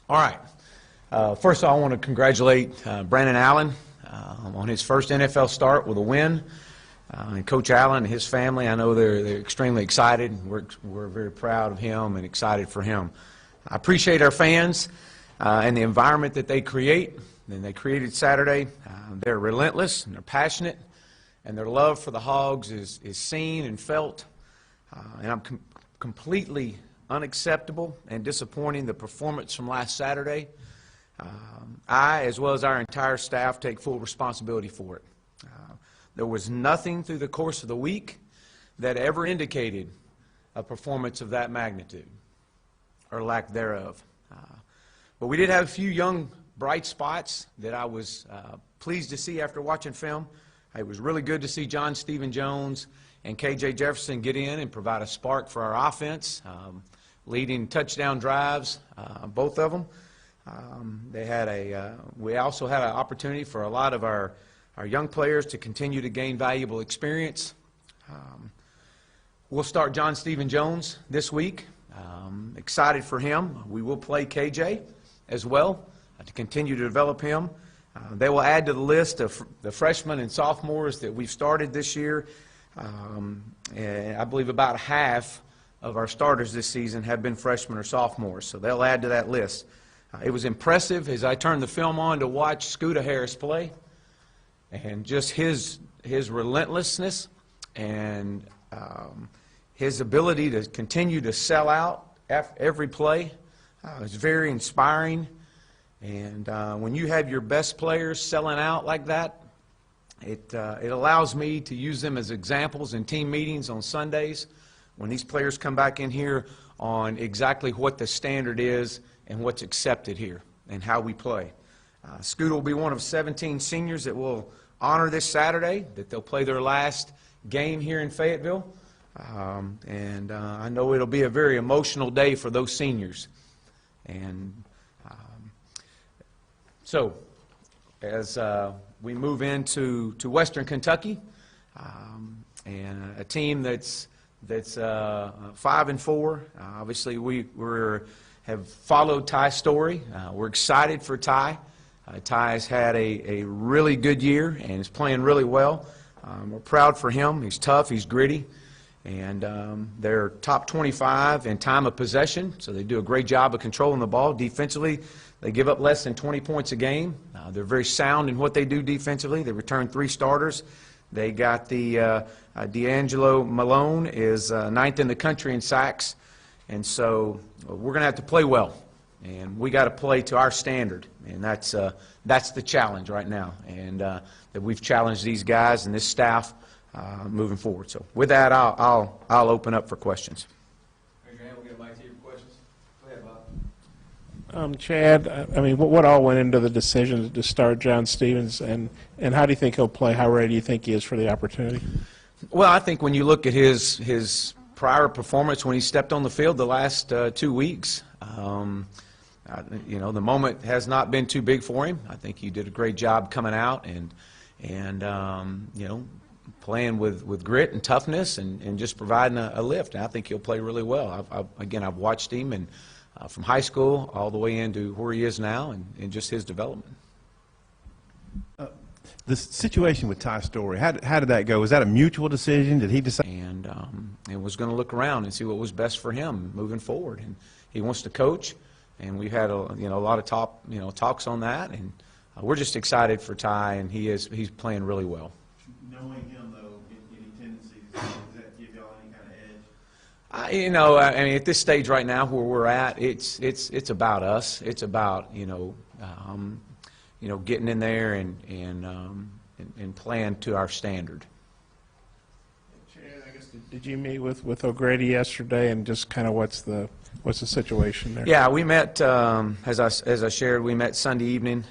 All right. First of all, I want to congratulate Brandon Allen on his first NFL start with a win. And Coach Allen and his family, I know they're extremely excited. We're very proud of him and excited for him. I appreciate our fans and the environment that they create, and they created Saturday. They're relentless and they're passionate, and their love for the Hogs is seen and felt. And I'm completely unacceptable and disappointing the performance from last Saturday. I, as well as our entire staff, take full responsibility for it. There was nothing through the course of the week that ever indicated a performance of that magnitude, or lack thereof. But we did have a few young, bright spots that I was pleased to see after watching film. It was really good to see John Stephen Jones and K.J. Jefferson get in and provide a spark for our offense, leading touchdown drives, both of them. We also had an opportunity for a lot of our young players to continue to gain valuable experience. We'll start John Stephen Jones this week. Excited for him. We will play KJ as well to continue to develop him. They will add to the list of the freshmen and sophomores that we've started this year. And I believe about half of our starters this season have been freshmen or sophomores, so they'll add to that list. It was impressive as I turned the film on to watch Scooter Harris play, and just his relentlessness and his ability to continue to sell out every play is very inspiring. And when you have your best players selling out like that, it allows me to use them as examples in team meetings on Sundays when these players come back in here on exactly what the standard is and what's accepted here and how we play. Scooter will be one of 17 seniors that will honor this Saturday, that they'll play their last game here in Fayetteville. And I know it'll be a very emotional day for those seniors. And so as we move into Western Kentucky, and a team that's 5-4. Obviously, we have followed Ty's story. We're excited for Ty. Ty has had a really good year and is playing really well. We're proud for him. He's tough. He's gritty. And they're top 25 in time of possession, so they do a great job of controlling the ball. Defensively, they give up less than 20 points a game. They're very sound in what they do defensively. They return 3 starters. They got the D'Angelo Malone is 9th in the country in sacks. And so we're going to have to play well. And we got to play to our standard. And that's the challenge right now. And that we've challenged these guys and this staff moving forward. So with that, I'll open up for questions. We'll get back to your questions. Go ahead, Bob. Chad, I mean, what all went into the decision to start John Stevens, and how do you think he'll play? How ready do you think he is for the opportunity? Well, I think when you look at his prior performance when he stepped on the field the last 2 weeks, you know, the moment has not been too big for him. I think he did a great job coming out and you know, playing with grit and toughness and just providing a lift. And I think he'll play really well. I've watched him and from high school all the way into where he is now and just his development. The situation with Ty Story, how did that go? Was that a mutual decision? Did he decide? And was going to look around and see what was best for him moving forward. And he wants to coach, and we've had a lot of talks on that. And we're just excited for Ty, and he's playing really well. Knowing him though, any tendencies, does that give y'all any kind of edge? I mean, at this stage right now where we're at, it's about us. It's about getting in there and playing to our standard. Chad, I guess, did you meet with O'Grady yesterday, and just kind of what's the situation there? Yeah, we met as I shared. We met Sunday evening.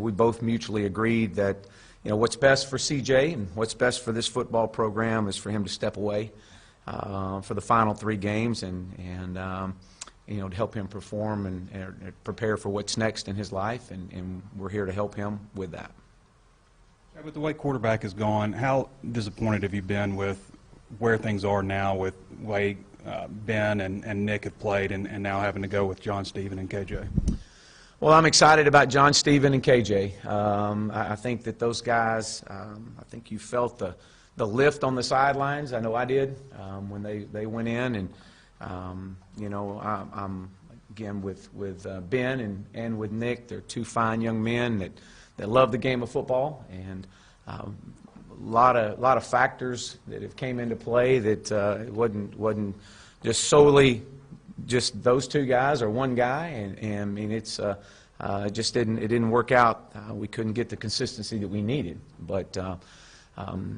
We both mutually agreed that what's best for CJ and what's best for this football program is for him to step away for the final 3 games and to help him perform and prepare for what's next in his life, and we're here to help him with that. With the way quarterback is gone, how disappointed have you been with where things are now with the way Ben and Nick have played and now having to go with John Stephen and KJ? Well, I'm excited about John Stephen and KJ. I think that those guys, I think you felt the lift on the sidelines. I know I did when they went in, and I'm again with Ben and with Nick. They're 2 fine young men that love the game of football, and a lot of factors that have came into play that it wasn't just solely just those 2 guys or one guy, and I mean it just didn't work out. We couldn't get the consistency that we needed, but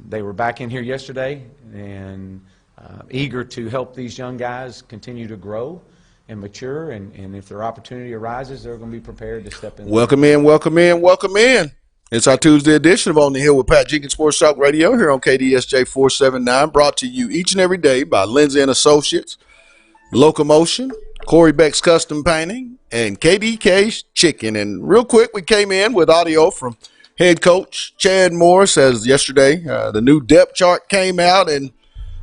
they were back in here yesterday and eager to help these young guys continue to grow and mature, and if their opportunity arises, they're going to be prepared to step in. Welcome in, welcome in, welcome in. It's our Tuesday edition of On the Hill with Pat Jenkins Sports Talk Radio here on KDSJ 479, brought to you each and every day by Lindsay and Associates, Locomotion, Corey Beck's Custom Painting, and KDK's Chicken. And real quick, we came in with audio from head coach Chad Morris as yesterday the new depth chart came out, and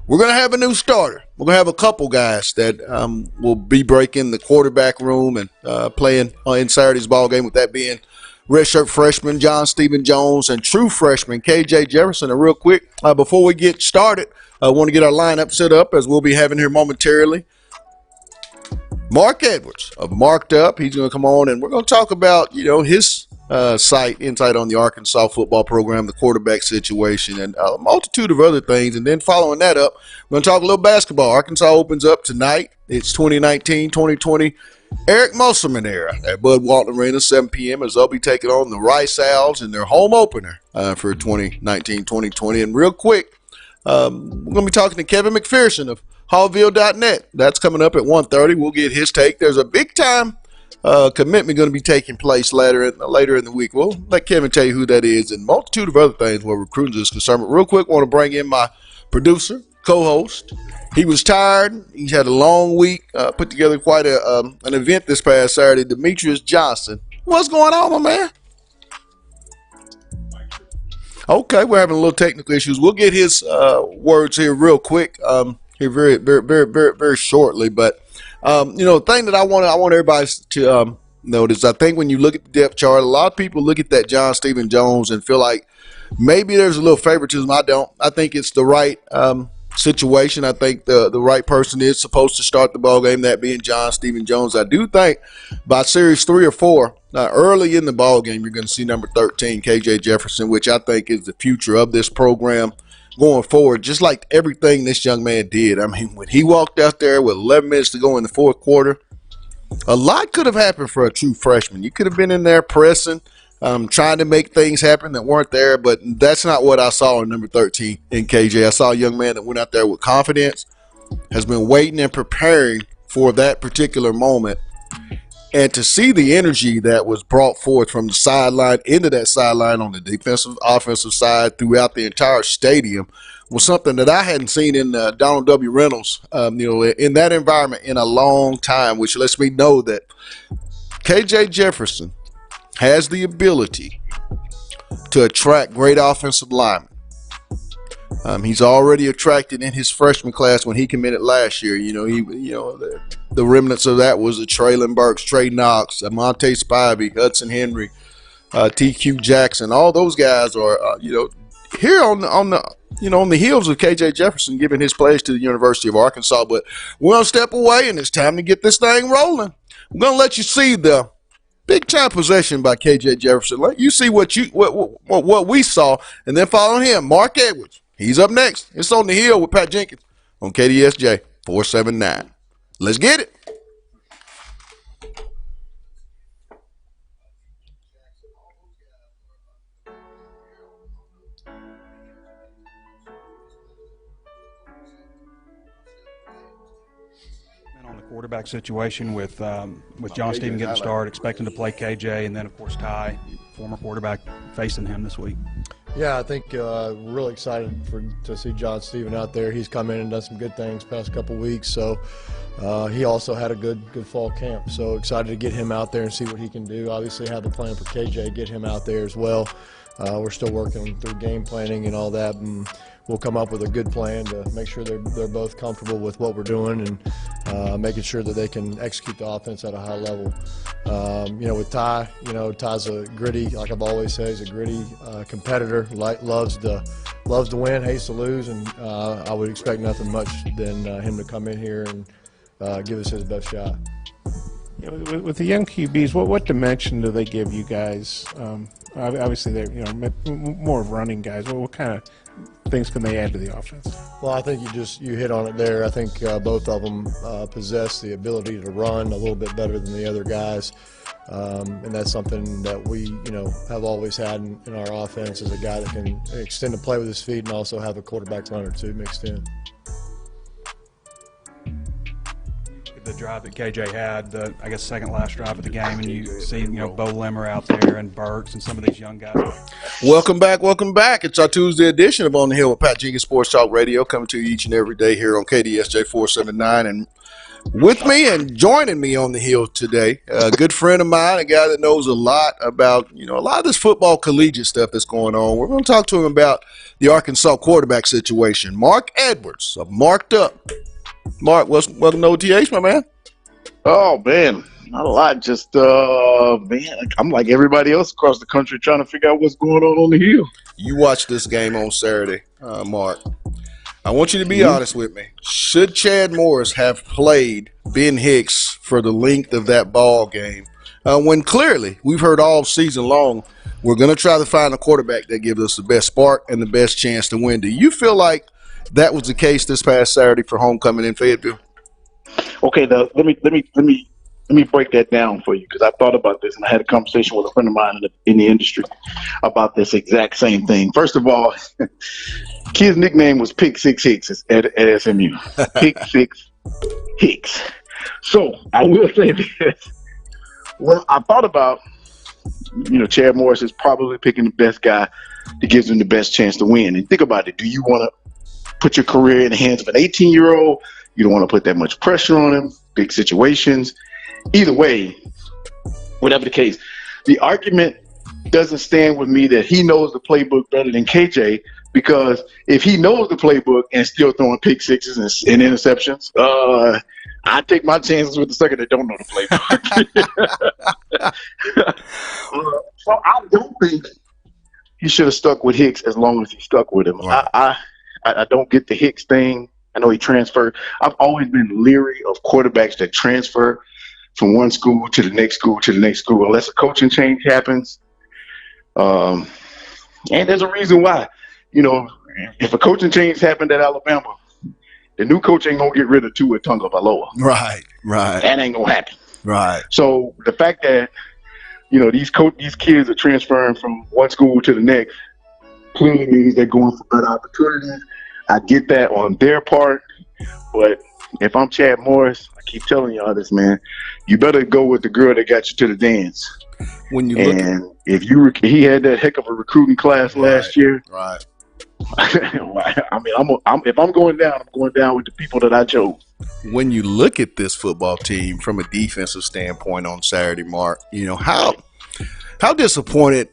we're going to have a new starter. We're going to have a couple guys that will be breaking the quarterback room and playing in Saturday's ball game, with that being redshirt freshman John Stephen Jones and true freshman KJ Jefferson. And real quick, before we get started, I want to get our lineup set up, as we'll be having here momentarily. Mark Edwards of Marked Up. He's going to come on, and we're going to talk about his insight on the Arkansas football program, the quarterback situation, and a multitude of other things. And then following that up, we're going to talk a little basketball. Arkansas opens up tonight. It's 2019-2020 Eric Musselman era at Bud Walton Arena, 7 p.m. as they'll be taking on the Rice Owls in their home opener for 2019-2020. And real quick, we're going to be talking to Kevin McPherson of Hallville.net. That's coming up at 1:30. We'll get his take. There's a big-time commitment going to be taking place later in the week. We'll let Kevin tell you who that is, and a multitude of other things where recruiting is concerned. But real quick, I want to bring in my producer, co-host. He was tired. He had a long week, put together quite an event this past Saturday. Demetrius Johnson. What's going on, my man? Okay, we're having a little technical issues. We'll get his words here real quick, here very, very, very, very, very shortly. But the thing that I want everybody to notice, I think when you look at the depth chart, a lot of people look at that John Stephen Jones and feel like maybe there's a little favoritism. I don't. I think it's the right situation. I think the right person is supposed to start the ball game, that being John Stephen Jones. I do think by series 3 or 4, early in the ball game, you're going to see number 13, KJ Jefferson, which I think is the future of this program going forward, just like everything this young man did. I mean, when he walked out there with 11 minutes to go in the fourth quarter, a lot could have happened for a true freshman. You could have been in there pressing, trying to make things happen that weren't there, but that's not what I saw in number 13 in KJ. I saw a young man that went out there with confidence, has been waiting and preparing for that particular moment. And to see the energy that was brought forth from the sideline into that sideline on the defensive, offensive side throughout the entire stadium was something that I hadn't seen in Donald W. Reynolds, in that environment in a long time, which lets me know that KJ Jefferson has the ability to attract great offensive linemen. He's already attracted in his freshman class when he committed last year. The remnants of that was the Traylon Burks, Trey Knox, Monte Spivey, Hudson Henry, TQ Jackson. All those guys are, here on the heels of KJ Jefferson giving his pledge to the University of Arkansas. But we're gonna step away, and it's time to get this thing rolling. I'm gonna let you see the big time possession by KJ Jefferson. Let you see what we saw, and then following him, Mark Edwards. He's up next. It's On the Hill with Pat Jenkins on KDSJ 479. Let's get it. And on the quarterback situation with John Steven getting started, expecting to play KJ, and then, of course, Ty, former quarterback, facing him this week. Yeah, I think we're really excited to see John Steven out there. He's come in and done some good things past couple weeks. So he also had a good fall camp. So excited to get him out there and see what he can do. Obviously have the plan for KJ, get him out there as well. We're still working through game planning and all that, and we'll come up with a good plan to make sure they're both comfortable with what we're doing and making sure that they can execute the offense at a high level. With Ty, Ty's a gritty, like I've always said, he's a gritty competitor, loves to win, hates to lose, and I would expect nothing much than him to come in here and give us his best shot. Yeah, with the young QBs, what dimension do they give you guys? Obviously, they're more of running guys. What kind of things can they add to the offense? Well, I think you hit on it there. I think both of them possess the ability to run a little bit better than the other guys, and that's something that we have always had in our offense, is a guy that can extend the play with his feet and also have a quarterback runner too mixed in. The drive that KJ had, the second last drive of the game, and you see Bo Limmer out there and Burks and some of these young guys. Welcome back. It's our Tuesday edition of On the Hill with Pat Jenkins Sports Talk Radio, coming to you each and every day here on KDSJ 479. And with me and joining me on the Hill today, a good friend of mine, a guy that knows a lot about a lot of this football collegiate stuff that's going on. We're going to talk to him about the Arkansas quarterback situation. Mark Edwards of Marked Up. Mark, welcome to OTH, my man. Oh, man, not a lot. Just, I'm like everybody else across the country trying to figure out what's going on the Hill. You watched this game on Saturday, Mark. I want you to be honest with me. Should Chad Morris have played Ben Hicks for the length of that ball game, when clearly we've heard all season long we're going to try to find a quarterback that gives us the best spark and the best chance to win? Do you feel like that was the case this past Saturday for homecoming in Fayetteville? Okay, let me break that down for you, because I thought about this and I had a conversation with a friend of mine in the industry about this exact same thing. First of all, kid's nickname was Pick Six Hicks at SMU. Pick Six Hicks. So I will say this: well, I thought about, Chad Morris is probably picking the best guy that gives him the best chance to win. And think about it: do you want to put your career in the hands of an 18-year-old? You don't want to put that much pressure on him, big situations. Either way, whatever the case, the argument doesn't stand with me that he knows the playbook better than KJ, because if he knows the playbook and still throwing pick sixes and interceptions, I take my chances with the sucker that don't know the playbook. So I don't think he should have stuck with Hicks as long as he stuck with him. Right. I don't get the Hicks thing. I know he transferred. I've always been leery of quarterbacks that transfer from one school to the next school to the next school, unless a coaching change happens. And there's a reason why. If a coaching change happened at Alabama, the new coach ain't going to get rid of Tua Tagovailoa. Right. That ain't going to happen. Right. So the fact that, these kids are transferring from one school to the next clearly means they're going for better opportunities. I get that on their part, but if I'm Chad Morris, I keep telling y'all this, man, you better go with the girl that got you to the dance. When you look he had that heck of a recruiting class last year. Right. I mean, if I'm going down, I'm going down with the people that I chose. When you look at this football team from a defensive standpoint on Saturday, Mark, how disappointed,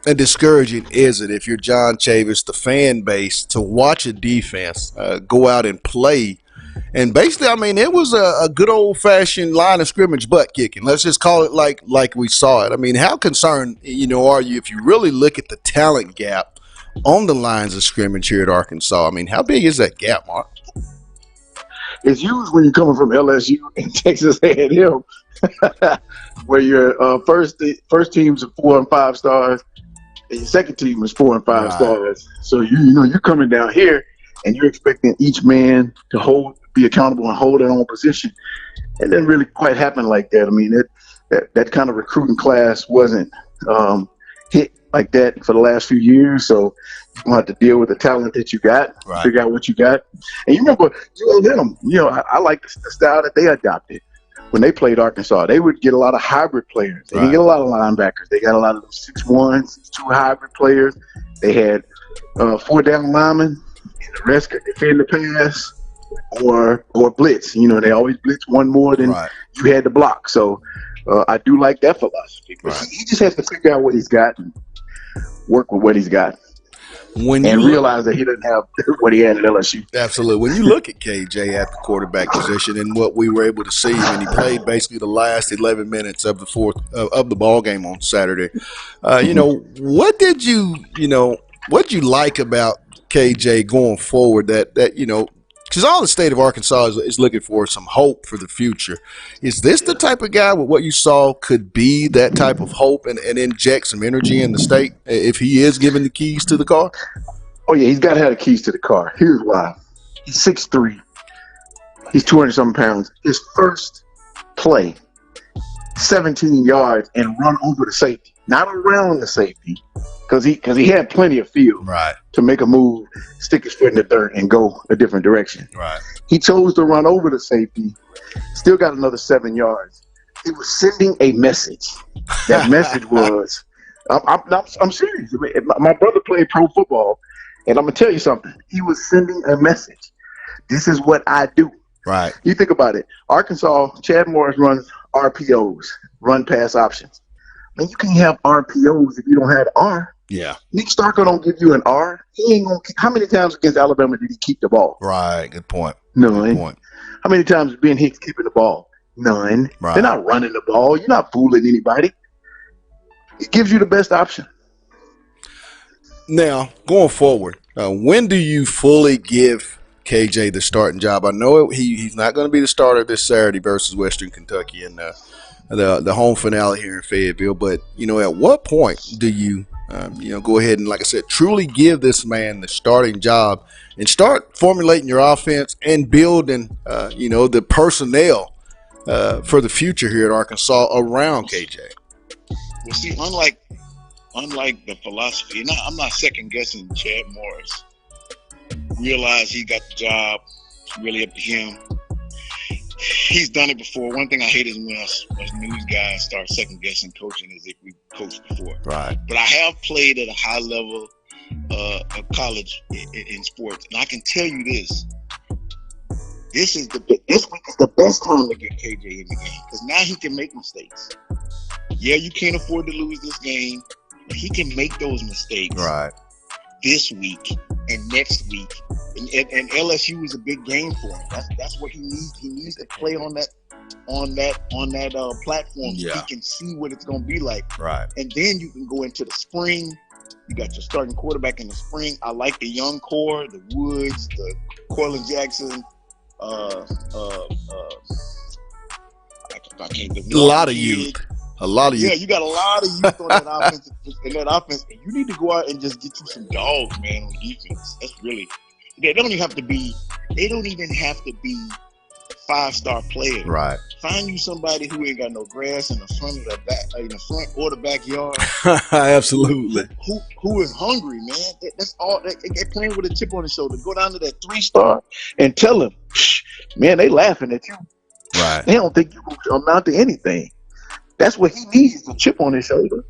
and discouraging is it if you're John Chavis, the fan base, to watch a defense go out and play? And basically, it was a good old-fashioned line of scrimmage butt kicking. Let's just call it like we saw it. I mean, how concerned, are you if you really look at the talent gap on the lines of scrimmage here at Arkansas? I mean, how big is that gap, Mark? It's huge when you're coming from LSU and Texas A&M, where your first teams are 4 and 5 stars, and your second team is 4 and 5 stars. So you're coming down here, and you're expecting each man to be accountable and hold their own position. It didn't really quite happen like that. I mean, that kind of recruiting class wasn't hit like that for the last few years. So you're gonna have to deal with the talent that you got, figure out what you got. And you remember ULM, I like the style that they adopted. When they played Arkansas, they would get a lot of hybrid players. They didn't get a lot of linebackers. They got a lot of 6'1", 6'2" hybrid players. They had 4 down linemen, and the rest could defend the pass or blitz. They always blitz one more than you had to block. So I do like that philosophy. But he just has to figure out what he's got and work with what he's got. And realize that he doesn't have what he had at LSU. Absolutely. When you look at KJ at the quarterback position and what we were able to see when he played basically the last 11 minutes of the ball game on Saturday, what did you like about KJ going forward that because all the state of Arkansas is looking for some hope for the future. Is this the type of guy with what you saw could be that type of hope and inject some energy in the state if he is given the keys to the car? Oh, yeah, he's got to have the keys to the car. Here's why. He's 6'3". He's 200-something pounds. His first play, 17 yards and run over the safety. Not around the safety, because he had plenty of field to make a move, stick his foot in the dirt, and go a different direction. He chose to run over the safety, still got another 7 yards. He was sending a message. That message was, I'm serious. My brother played pro football, and I'm going to tell you something. He was sending a message. This is what I do. You think about it. Arkansas, Chad Morris runs RPOs, run pass options. Man, you can't have RPOs if you don't have R. Yeah. Nick Starker don't give you an R. He ain't gonna. How many times against Alabama did he keep the ball? Good point. None. Good point. How many times is Ben Hicks keeping the ball? None. They're not running the ball. You're not fooling anybody. It gives you the best option. Now, going forward, when do you fully give KJ the starting job? I know he's not going to be the starter this Saturday versus Western Kentucky in the home finale here in Fayetteville. But, at what point do you, go ahead and, like I said, truly give this man the starting job and start formulating your offense and building, the personnel for the future here at Arkansas around KJ? Well, see, unlike the philosophy, and I'm not second guessing Chad Morris. Realize he got the job. It's really up to him. He's done it before. One thing I hate is when us news guys start second guessing coaching as if we coached before. But I have played at a high level of college in sports, and I can tell you this: this week is the best time to get KJ in the game because now he can make mistakes. Yeah, you can't afford to lose this game, but he can make those mistakes this week and next week. And LSU is a big game for him. That's what he needs. He needs to play on that platform so he can see what it's going to be like. And then you can go into the spring. You got your starting quarterback in the spring. I like the young core, the Woods, the Corlin Jackson. I can't think. A lot of youth. Yeah, you got a lot of youth on that offense. And you need to go out and just get you some dogs, man, on defense. That's really. They don't even have to be 5-star players. Find you somebody who ain't got no grass in the front of the back, in the front or the backyard. Absolutely. Who is hungry, man? That's all. They're playing with a chip on the shoulder. Go down to that 3-star and tell them, man, they laughing at you. They don't think you can amount to anything. That's what he needs, the chip on his shoulder.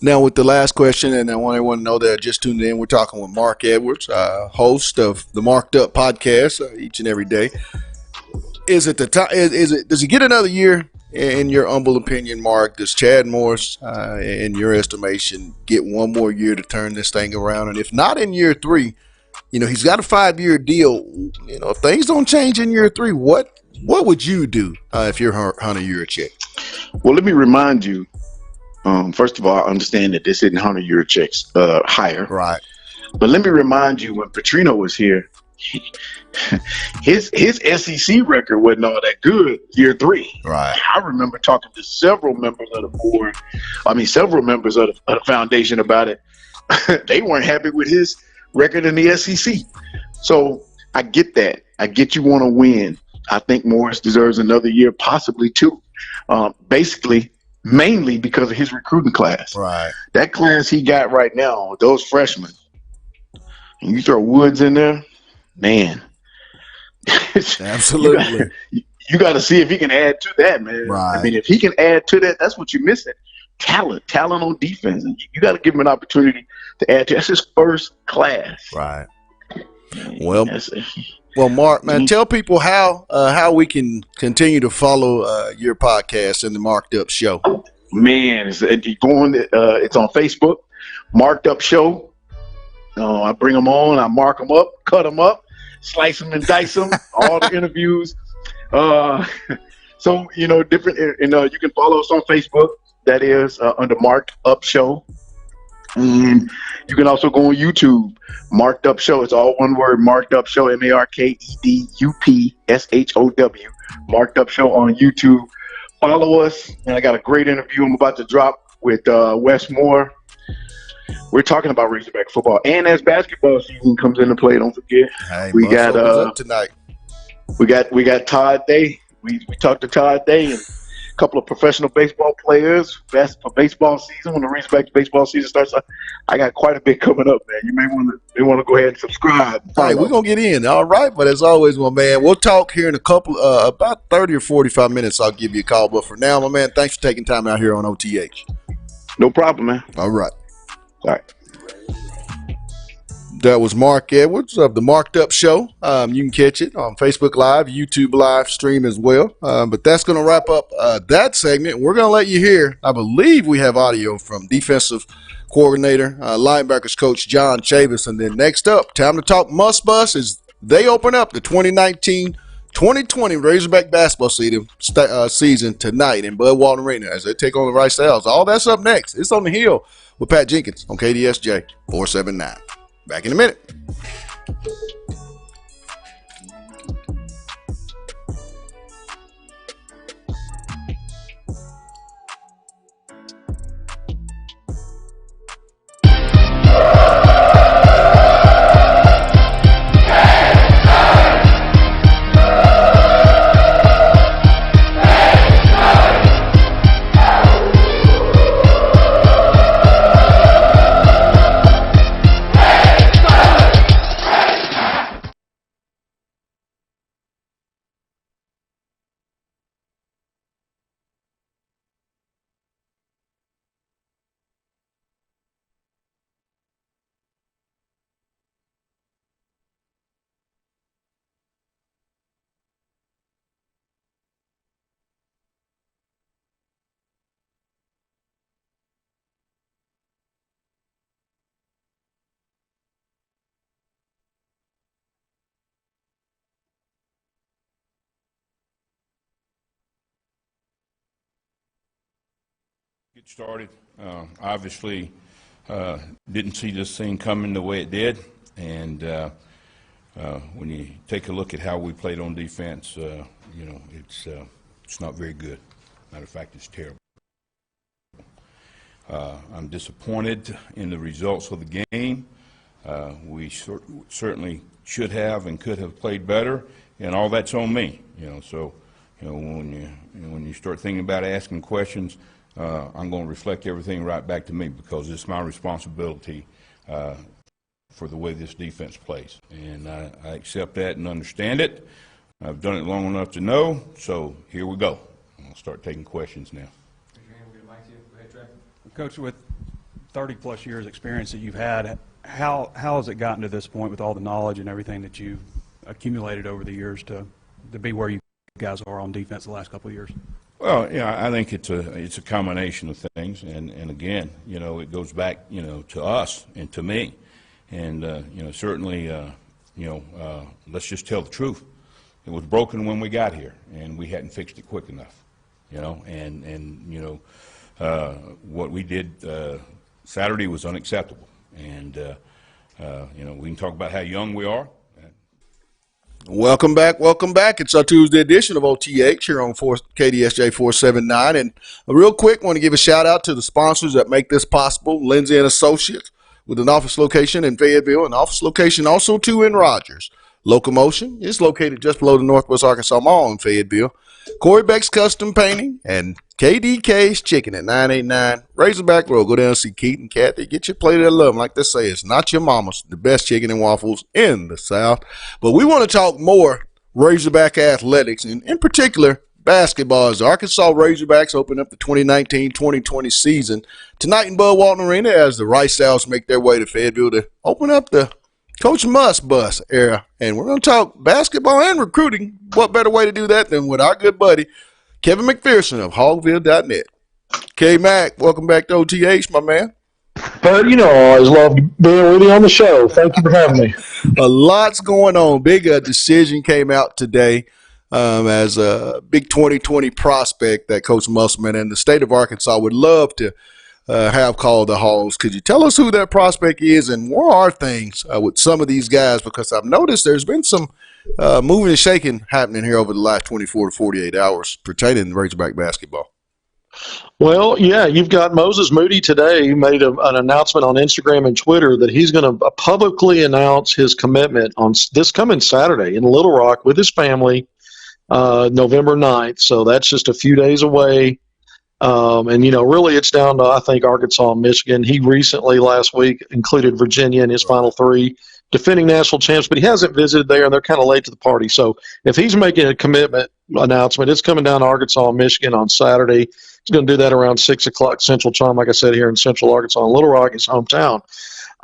Now, with the last question, and I want everyone to know that I just tuned in, we're talking with Mark Edwards, host of the Marked Up podcast each and every day. Is it the time? Does he get another year? In your humble opinion, Mark, does Chad Morris, in your estimation, get one more year to turn this thing around? And if not in year 3, he's got a 5-year deal. If things don't change in year 3, what would you do if you're Hunter Yurachek? Well, let me remind you. First of all, I understand that this isn't Hunter Yurachek's hire. But let me remind you, when Petrino was here, his SEC record wasn't all that good year 3. I remember talking to several members of the board, several members of the foundation about it. They weren't happy with his record in the SEC. So I get that. I get you want to win. I think Morris deserves another year, possibly two. Basically, mainly because of his recruiting class. Right. That class he got right now, those freshmen, and you throw Woods in there, man. Absolutely. You got to see if he can add to that, man. Right. I mean, if he can add to that, that's what you're missing. Talent on defense. And you got to give him an opportunity to add to. That's his first class. Right. Well, Mark, man, tell people how we can continue to follow your podcast and the Marked Up Show. Man, it's on Facebook, Marked Up Show. I bring them on, I mark them up, cut them up, slice them and dice them, all the interviews. So, different, and you can follow us on Facebook. That is under Marked Up Show. And you can also go on YouTube, Marked Up Show. It's all one word, Marked Up Show, MarkedUpShow, Marked Up Show on YouTube. Follow us, and I got a great interview I'm about to drop with Wes Moore. We're talking about Razorback football, and as basketball season comes into play, don't forget we got up tonight. We got Todd Day. We talked to Todd Day and a couple of professional baseball players. Best for baseball season when the Razorback baseball season starts. I got quite a bit coming up, man. You may want to go ahead and subscribe. Hey, we're gonna get in, all right. But as always, my man, we'll talk here in a couple, about 30 or 45 minutes. I'll give you a call. But for now, my man, thanks for taking time out here on OTH. No problem, man. All right. All right. That was Mark Edwards of the Marked Up Show. You can catch it on Facebook Live, YouTube Live stream as well. But that's going to wrap up that segment. We're going to let you hear, I believe we have audio from defensive coordinator, linebackers coach John Chavis. And then next up, time to talk Must Bus as they open up the 2019-2020 Razorback basketball season tonight in Bud Walton Arena as they take on the Rice Owls. All that's up next. It's On the Hill with Pat Jenkins on KDSJ 479. Back in a minute. Get started. Obviously, didn't see this thing coming the way it did, and when you take a look at how we played on defense, it's not very good. Matter of fact, it's terrible. I'm disappointed in the results of the game. We certainly should have and could have played better, and all that's on me. So when you start thinking about asking questions. I'm going to reflect everything right back to me because it's my responsibility for the way this defense plays. And I accept that and understand it. I've done it long enough to know, so here we go. I'll start taking questions now. Raise your hand, we'll get a mic to you. Go ahead, Trey. Coach, with 30-plus years experience that you've had, how has it gotten to this point with all the knowledge and everything that you've accumulated over the years to be where you guys are on defense the last couple of years? Well, I think it's a combination of things, and again, it goes back, to us and to me, and certainly, let's just tell the truth. It was broken when we got here, and we hadn't fixed it quick enough, what we did Saturday was unacceptable, and we can talk about how young we are. Welcome back. It's our Tuesday edition of OTH here on KDSJ 479. And real quick, want to give a shout out to the sponsors that make this possible. Lindsay and Associates, with an office location in Fayetteville, an office location also too in Rogers. Locomotion is located just below the Northwest Arkansas Mall in Fayetteville. Corey Beck's Custom Painting and KDK's Chicken at 989 Razorback Road. Go down and see Keaton, Kathy. Get your plate of love. Like they say, it's not your mama's. The best chicken and waffles in the South. But we want to talk more Razorback athletics, and in particular, basketball. As the Arkansas Razorbacks open up the 2019-2020 season tonight in Bud Walton Arena as the Rice Owls make their way to Fayetteville to open up the Coach Must Bus era. And we're going to talk basketball and recruiting. What better way to do that than with our good buddy, Kevin McPherson of Hogville.net. K-Mac, welcome back to OTH, my man. Bud, I always love being with you on the show. Thank you for having me. A lot's going on. Big decision came out today as a big 2020 prospect that Coach Musselman and the state of Arkansas would love to have called the Hogs. Could you tell us who that prospect is and where are things with some of these guys? Because I've noticed there's been some moving and shaking happening here over the last 24 to 48 hours pertaining to Razorback basketball. Well, yeah, you've got Moses Moody today. He made an announcement on Instagram and Twitter that he's going to publicly announce his commitment on this coming Saturday in Little Rock with his family, November 9th. So that's just a few days away. And really it's down to, I think, Arkansas and Michigan. He recently, last week, included Virginia in his final three, defending national champs, but he hasn't visited there, and they're kind of late to the party. So if he's making a commitment announcement, it's coming down to Arkansas and Michigan on Saturday. He's going to do that around 6 o'clock Central Time, like I said, here in Central Arkansas. And Little Rock, his hometown.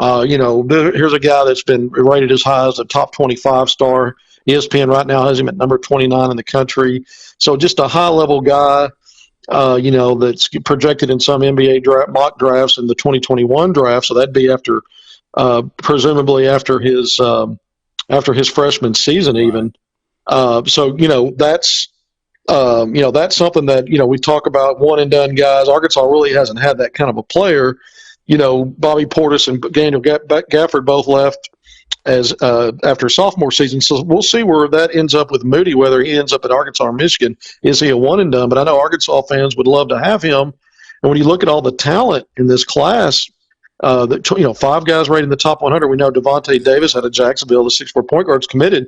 Here's a guy that's been rated as high as a top 25 star. ESPN right now has him at number 29 in the country. So just a high-level guy. That's projected in some NBA mock drafts in the 2021 draft. So that'd be after, presumably after his freshman season, even. That's something that, we talk about one and done guys. Arkansas really hasn't had that kind of a player. Bobby Portis and Daniel Gafford both left as after sophomore season. So we'll see where that ends up with Moody, whether he ends up at Arkansas or Michigan. Is he a one and done? But I know Arkansas fans would love to have him. And when you look at all the talent in this class, 5 guys rated in the top 100. We know Devontae Davis out of Jacksonville, the 6'4" point guard's committed.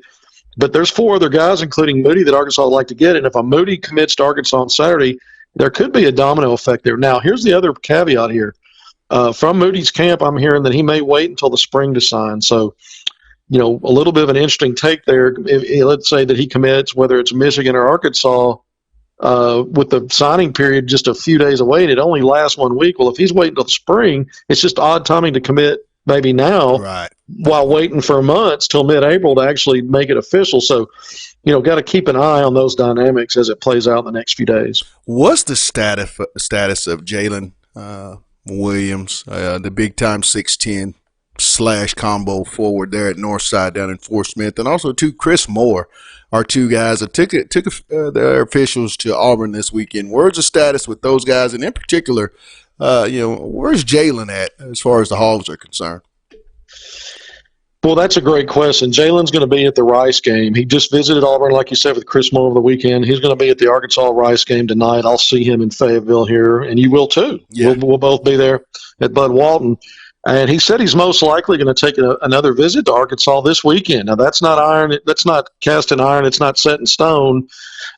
But there's 4 other guys, including Moody, that Arkansas would like to get. And if a Moody commits to Arkansas on Saturday, there could be a domino effect there. Now, here's the other caveat here. From Moody's camp, I'm hearing that he may wait until the spring to sign. So, a little bit of an interesting take there. Let's say that he commits, whether it's Michigan or Arkansas, with the signing period just a few days away, and it only lasts 1 week. Well, if he's waiting until the spring, it's just odd timing to commit maybe now, right, while waiting for months till mid-April to actually make it official. So, got to keep an eye on those dynamics as it plays out in the next few days. What's the status of Jalen Williams, the big-time 6'10" / combo forward there at Northside down in Fort Smith, and also Chris Moore are 2 guys that took their officials to Auburn this weekend. Where's the status with those guys, and in particular, where's Jalen at as far as the Hogs are concerned? Well, that's a great question. Jalen's going to be at the Rice game. He just visited Auburn, like you said, with Chris Moore over the weekend. He's going to be at the Arkansas-Rice game tonight. I'll see him in Fayetteville here, and you will too. Yeah. We'll both be there at Bud Walton. And he said he's most likely going to take another visit to Arkansas this weekend. Now, that's not cast in iron. It's not set in stone.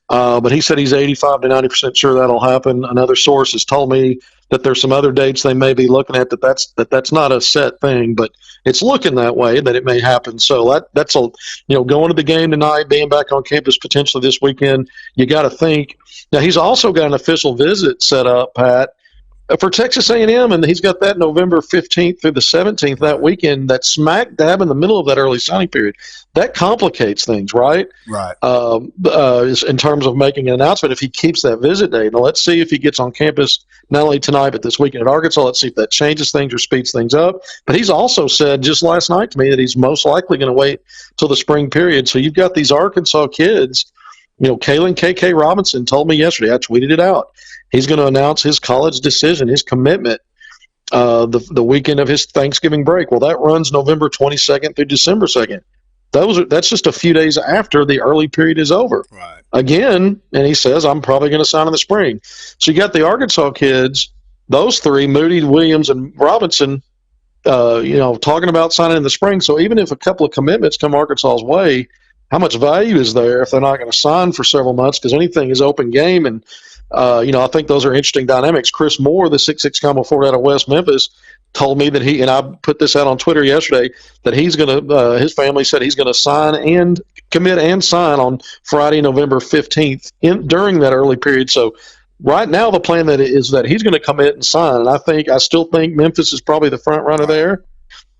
But he said he's 85 to 90% sure that'll happen. Another source has told me that there's some other dates they may be looking at that's not a set thing, but it's looking that way that it may happen. So that's going to the game tonight, being back on campus potentially this weekend. You got to think. Now, he's also got an official visit set up, Pat, for Texas A&M, and he's got that November 15th through the 17th, that weekend, that's smack dab in the middle of that early signing period. That complicates things, right? Right. In terms of making an announcement if he keeps that visit date. Now, let's see if he gets on campus not only tonight but this weekend at Arkansas. Let's see if that changes things or speeds things up. But he's also said just last night to me that he's most likely going to wait till the spring period. So you've got these Arkansas kids. Kalen KK Robinson told me yesterday, I tweeted it out, he's going to announce his college decision, his commitment, the weekend of his Thanksgiving break. Well, that runs November 22nd through December 2nd. That's just a few days after the early period is over. Right. Again, and he says, I'm probably going to sign in the spring. So you got the Arkansas kids, those 3, Moody, Williams, and Robinson, talking about signing in the spring. So even if a couple of commitments come Arkansas's way, how much value is there if they're not going to sign for several months? Because anything is open game. And, I think those are interesting dynamics. Chris Moore, the 6'6" combo forward out of West Memphis, told me that and I put this out on Twitter yesterday, that he's going to, his family said he's going to sign and commit and sign on Friday, November 15th during that early period. So right now the plan is that he's going to commit and sign. And I still think Memphis is probably the front runner there,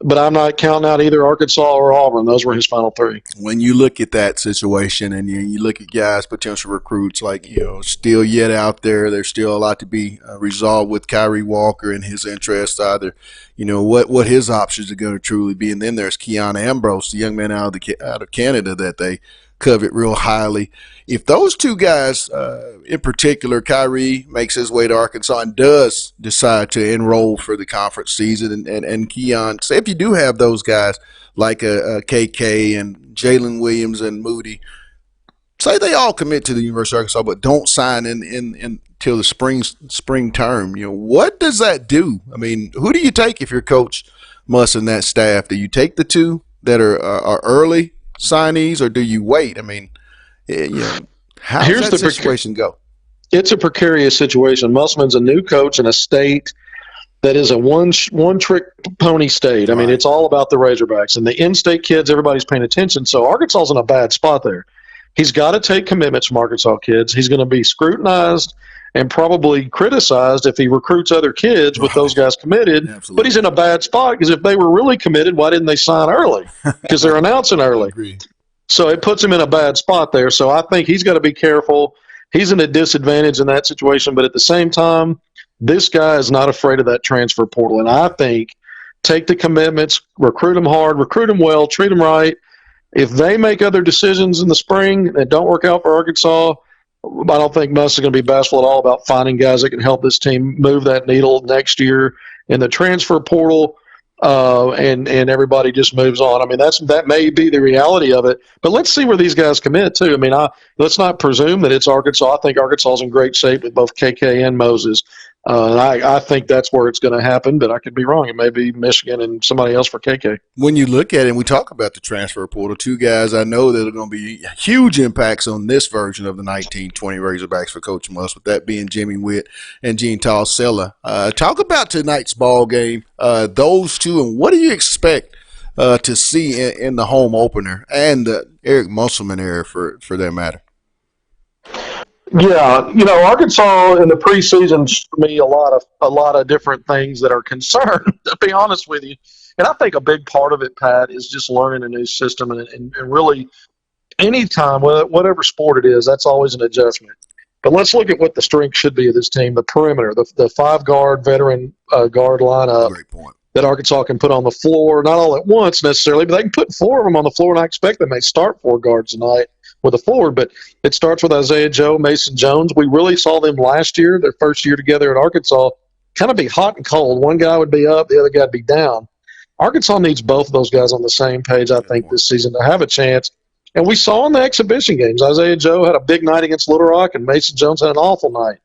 but I'm not counting out either Arkansas or Auburn. Those were his final three. When you look at that situation and you look at guys, potential recruits, like, still yet out there, there's still a lot to be resolved with Kyrie Walker and his interest, either, what his options are going to truly be. And then there's Keon Ambrose, the young man out of Canada that they covet real highly. If those two guys, in particular, Kyrie makes his way to Arkansas and does decide to enroll for the conference season, and Keon, say if you do have those guys like a KK and Jalen Williams and Moody, say they all commit to the University of Arkansas but don't sign until the spring term, what does that do? I mean, who do you take if you're Coach Muss and that staff? Do you take the two that are early signees, or do you wait? I mean, how does that situation go? It's a precarious situation. Musselman's a new coach in a state that is a one-trick pony state. I mean, it's all about the Razorbacks. And the in-state kids, everybody's paying attention. So Arkansas's in a bad spot there. He's got to take commitments from Arkansas kids. He's going to be scrutinized and probably criticized if he recruits other kids with those guys committed. Absolutely. But he's in a bad spot because if they were really committed, why didn't they sign early? Because they're announcing early. So it puts him in a bad spot there. So I think he's got to be careful. He's in a disadvantage in that situation. But at the same time, this guy is not afraid of that transfer portal. And I think take the commitments, recruit them hard, recruit them well, treat them right. If they make other decisions in the spring that don't work out for Arkansas, I don't think Muss is going to be bashful at all about finding guys that can help this team move that needle next year in the transfer portal, and everybody just moves on. I mean, that may be the reality of it, but let's see where these guys commit too. I mean, let's not presume that it's Arkansas. I think Arkansas is in great shape with both KK and Moses. And I think that's where it's going to happen, but I could be wrong. It may be Michigan and somebody else for KK. When you look at it, and we talk about the transfer portal, two guys I know that are going to be huge impacts on this version of the 1920 Razorbacks for Coach Muss, with that being Jimmy Witt and Gene Sella. Talk about tonight's ball game, those two, and what do you expect to see in the home opener and the Eric Musselman era for that matter? Yeah, Arkansas in the preseason, for me, a lot of different things that are concerned, to be honest with you. And I think a big part of it, Pat, is just learning a new system and really anytime, whatever sport it is, that's always an adjustment. But let's look at what the strength should be of this team, the perimeter, the five-guard veteran guard lineup. Great point. That Arkansas can put on the floor, not all at once necessarily, but they can put four of them on the floor, and I expect they may start four guards tonight with a forward, but it starts with Isaiah Joe, Mason Jones. We really saw them last year, their first year together at Arkansas, kind of be hot and cold. One guy would be up, the other guy would be down. Arkansas needs both of those guys on the same page, I think, this season to have a chance. And we saw in the exhibition games, Isaiah Joe had a big night against Little Rock, and Mason Jones had an awful night.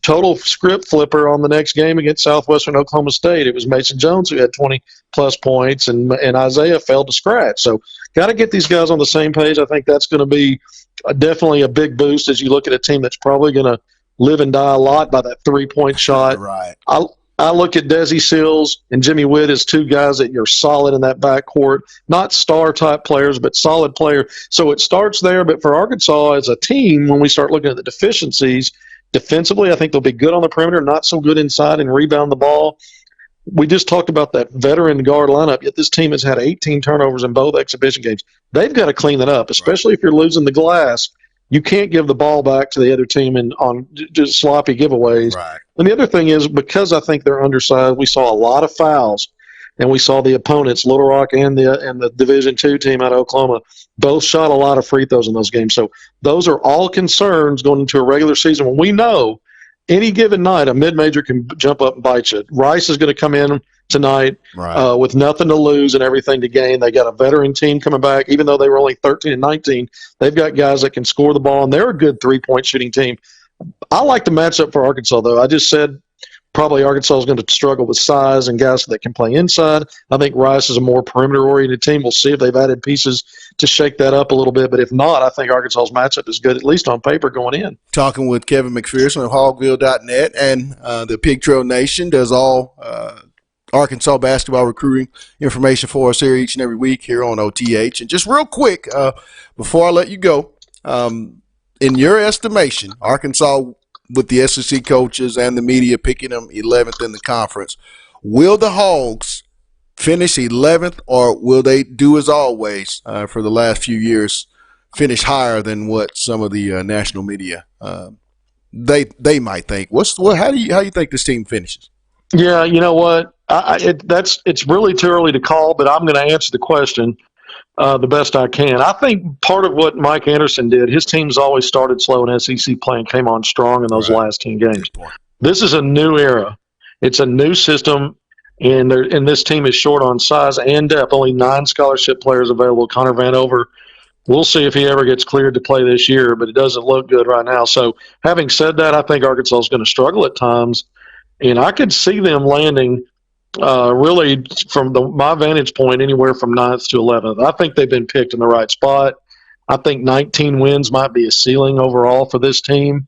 Total script flipper on the next game against Southwestern Oklahoma State. It was Mason Jones who had 20-plus points, and Isaiah fell to scratch. So got to get these guys on the same page. I think that's going to be definitely a big boost as you look at a team that's probably going to live and die a lot by that three-point shot. Right. I look at Desi Sills and Jimmy Witt as two guys that you're solid in that backcourt, not star-type players, but solid players. So it starts there, but for Arkansas as a team, when we start looking at the deficiencies, defensively, I think they'll be good on the perimeter, not so good inside and rebound the ball. We just talked about that veteran guard lineup, yet this team has had 18 turnovers in both exhibition games. They've got to clean that up, especially if you're losing the glass. You can't give the ball back to the other team on just sloppy giveaways. Right. And the other thing is, because I think they're undersized, we saw a lot of fouls, and we saw the opponents, Little Rock and the Division II team out of Oklahoma, both shot a lot of free throws in those games. So those are all concerns going into a regular season when we know any given night a mid-major can jump up and bite you. Rice is going to come in tonight with nothing to lose and everything to gain. They got a veteran team coming back. Even though they were only 13 and 19, they've got guys that can score the ball, and they're a good three-point shooting team. I like the matchup for Arkansas, though. I just said Probably Arkansas is going to struggle with size and guys that can play inside. I think Rice is a more perimeter-oriented team. We'll see if they've added pieces to shake that up a little bit. But if not, I think Arkansas's matchup is good, at least on paper, going in. Talking with Kevin McPherson of Hogville.net, and the Pig Trail Nation does all Arkansas basketball recruiting information for us here each and every week here on OTH. And just real quick, before I let you go, in your estimation, Arkansas, with the SEC coaches and the media picking them 11th in the conference, will the Hogs finish 11th, or will they do as always for the last few years, finish higher than what some of the national media they might think? How do you think this team finishes? Yeah, you know what? It's really too early to call, but I'm going to answer the question the best I can. I think part of what Mike Anderson did, his teams always started slow in SEC play and came on strong in those last 10 games. This is a new era. It's a new system, and this team is short on size and depth. Only 9 scholarship players available. Connor Vanover, we'll see if he ever gets cleared to play this year, but it doesn't look good right now. So having said that, I think Arkansas is going to struggle at times. And I could see them landing really from my vantage point anywhere from 9th to 11th. I think they've been picked in the right spot. I think 19 wins might be a ceiling overall for this team.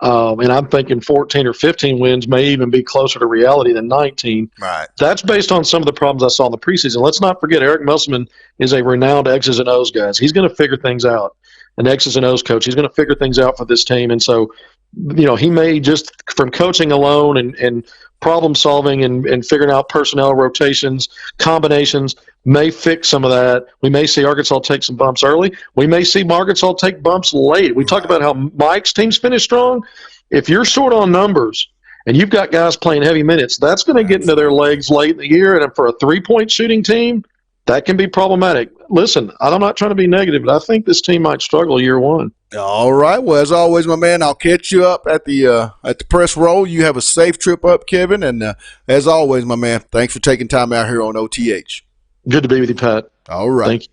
And I'm thinking 14 or 15 wins may even be closer to reality than 19. Right. That's based on some of the problems I saw in the preseason. Let's not forget Eric Musselman is a renowned X's and O's guy. He's going to figure things out. An X's and O's coach. He's going to figure things out for this team. And so, he may just from coaching alone and problem solving and figuring out personnel rotations, combinations, may fix some of that. We may see Arkansas take some bumps early. We may see Arkansas take bumps late. We talked about how Mike's teams finish strong. If you're short on numbers and you've got guys playing heavy minutes, that's going to get into their legs late in the year. And for a 3-point shooting team, that can be problematic. Listen, I'm not trying to be negative, but I think this team might struggle year one. All right. Well, as always, my man, I'll catch you up at the press roll. You have a safe trip up, Kevin. And as always, my man, thanks for taking time out here on OTH. Good to be with you, Pat. All right.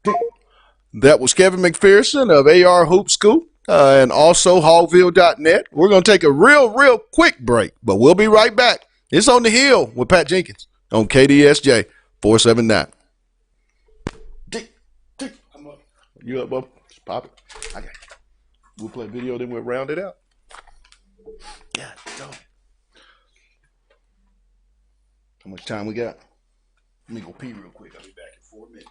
Thank you. That was Kevin McPherson of AR Hoop School and also Hogville.net. We're going to take a real quick break, but we'll be right back. It's On the Hill with Pat Jenkins on KDSJ 479. You up, bub? Just pop it. I got it. We'll play video, then we'll round it out. Yeah, go. How much time we got? Let me go pee real quick. I'll be back in 4 minutes.